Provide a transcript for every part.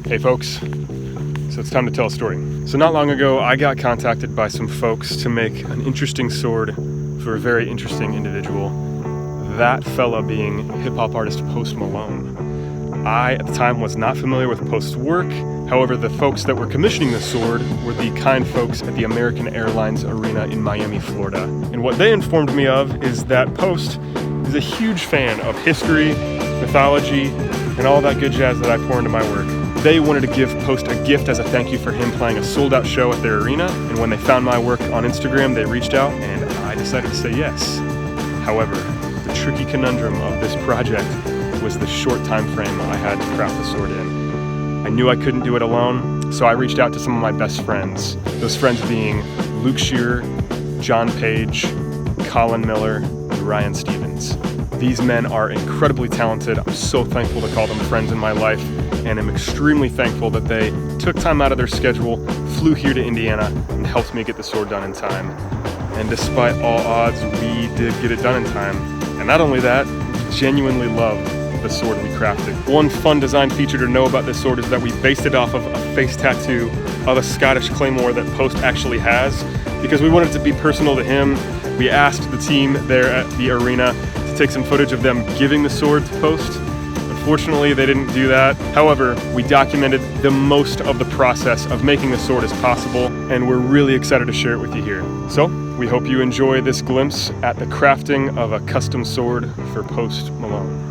Hey folks, so it's time to tell a story. So not long ago, I got contacted by some folks to make an interesting sword for a very interesting individual. That fella being hip-hop artist Post Malone. I, at the time, was not familiar with Post's work. However, the folks that were commissioning the sword were the kind folks at the American Airlines Arena in Miami, Florida. And what they informed me of is that Post is a huge fan of history, mythology, and all that good jazz that I pour into my work. They wanted to give Post a gift as a thank you for him playing a sold-out show at their arena, and when they found my work on Instagram, they reached out, and I decided to say yes. However, the tricky conundrum of this project was the short time frame I had to craft the sword in. I knew I couldn't do it alone, so I reached out to some of my best friends. Those friends being Luke Shearer, John Page, Colin Miller, and Ryan Stevens. These men are incredibly talented. I'm so thankful to call them friends in my life, and I'm extremely thankful that they took time out of their schedule, flew here to Indiana, and helped me get the sword done in time. And despite all odds, we did get it done in time. And not only that, we genuinely love the sword we crafted. One fun design feature to know about this sword is that we based it off of a face tattoo of a Scottish claymore that Post actually has. Because we wanted it to be personal to him, we asked the team there at the arena to take some footage of them giving the sword to Post. Unfortunately, they didn't do that. However, we documented the most of the process of making the sword as possible, and we're really excited to share it with you here. So, we hope you enjoy this glimpse at the crafting of a custom sword for Post Malone.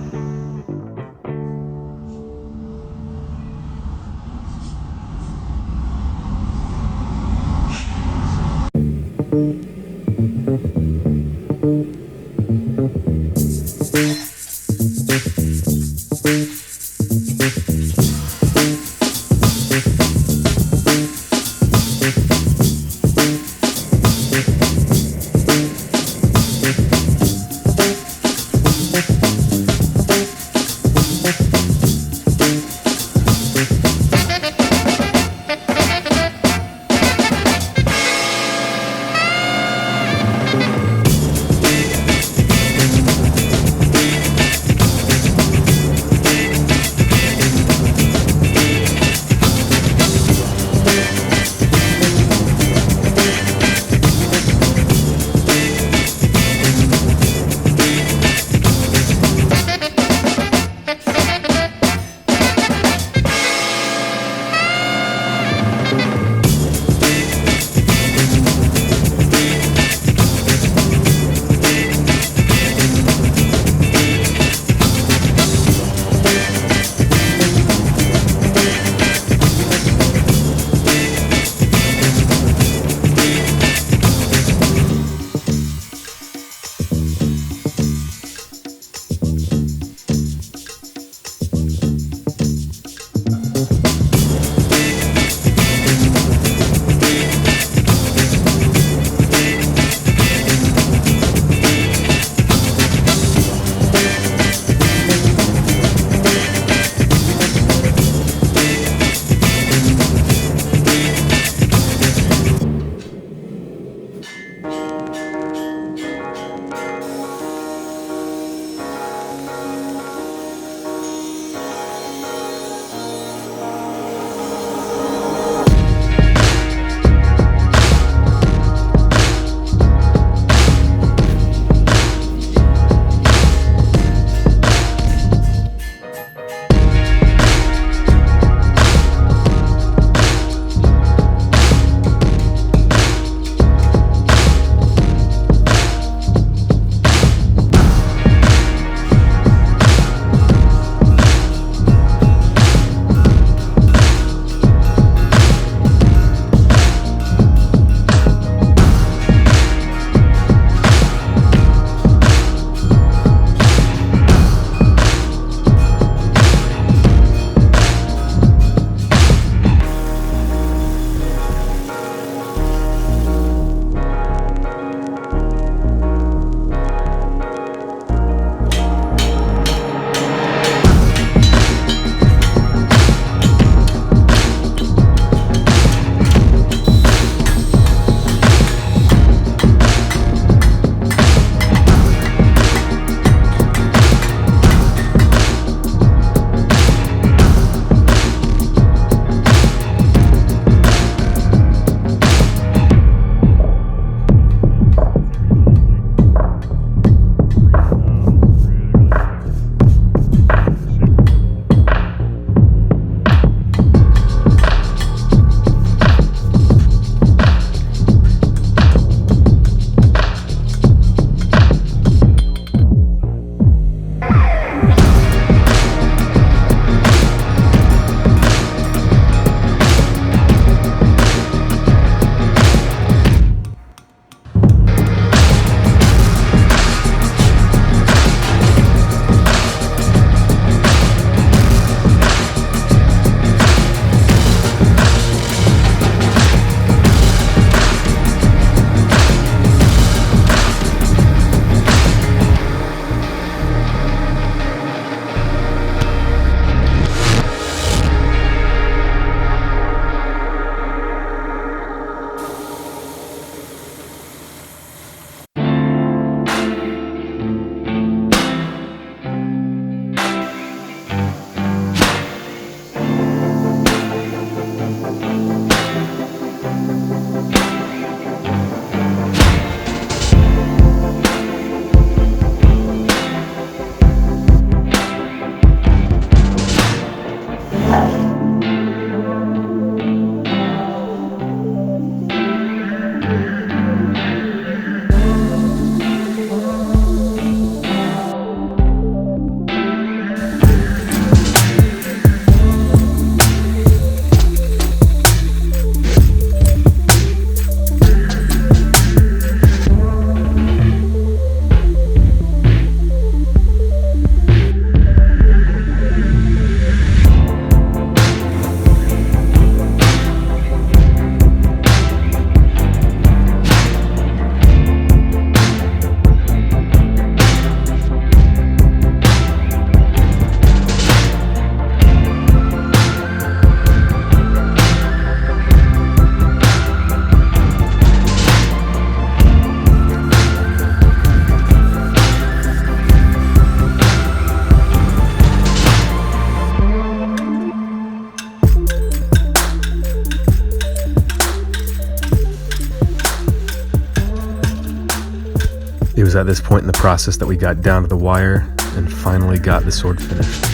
It was at this point in the process that we got down to the wire and finally got the sword finished.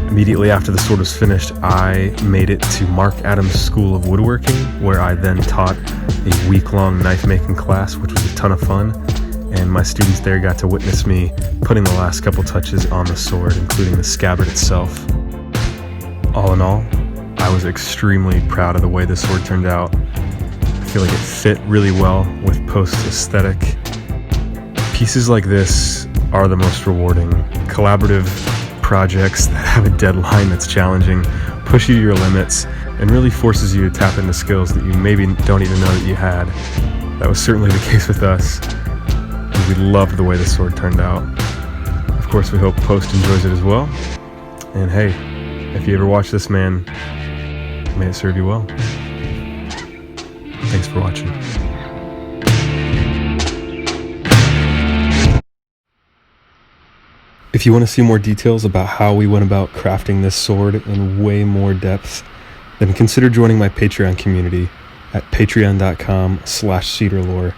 Immediately after the sword was finished, I made it to Mark Adams School of Woodworking, where I then taught a week-long knife-making class, which was a ton of fun, and my students there got to witness me putting the last couple touches on the sword, including the scabbard itself. All in all, I was extremely proud of the way the sword turned out. I feel like it fit really well with Post's aesthetic. Pieces like this are the most rewarding. Collaborative projects that have a deadline that's challenging, push you to your limits, and really forces you to tap into skills that you maybe don't even know that you had. That was certainly the case with us, and we loved the way the sword turned out. Of course, we hope Post enjoys it as well. And hey, if you ever watch this, man, may it serve you well. Thanks for watching. If you want to see more details about how we went about crafting this sword in way more depth, then consider joining my Patreon community at patreon.com/cedarlore.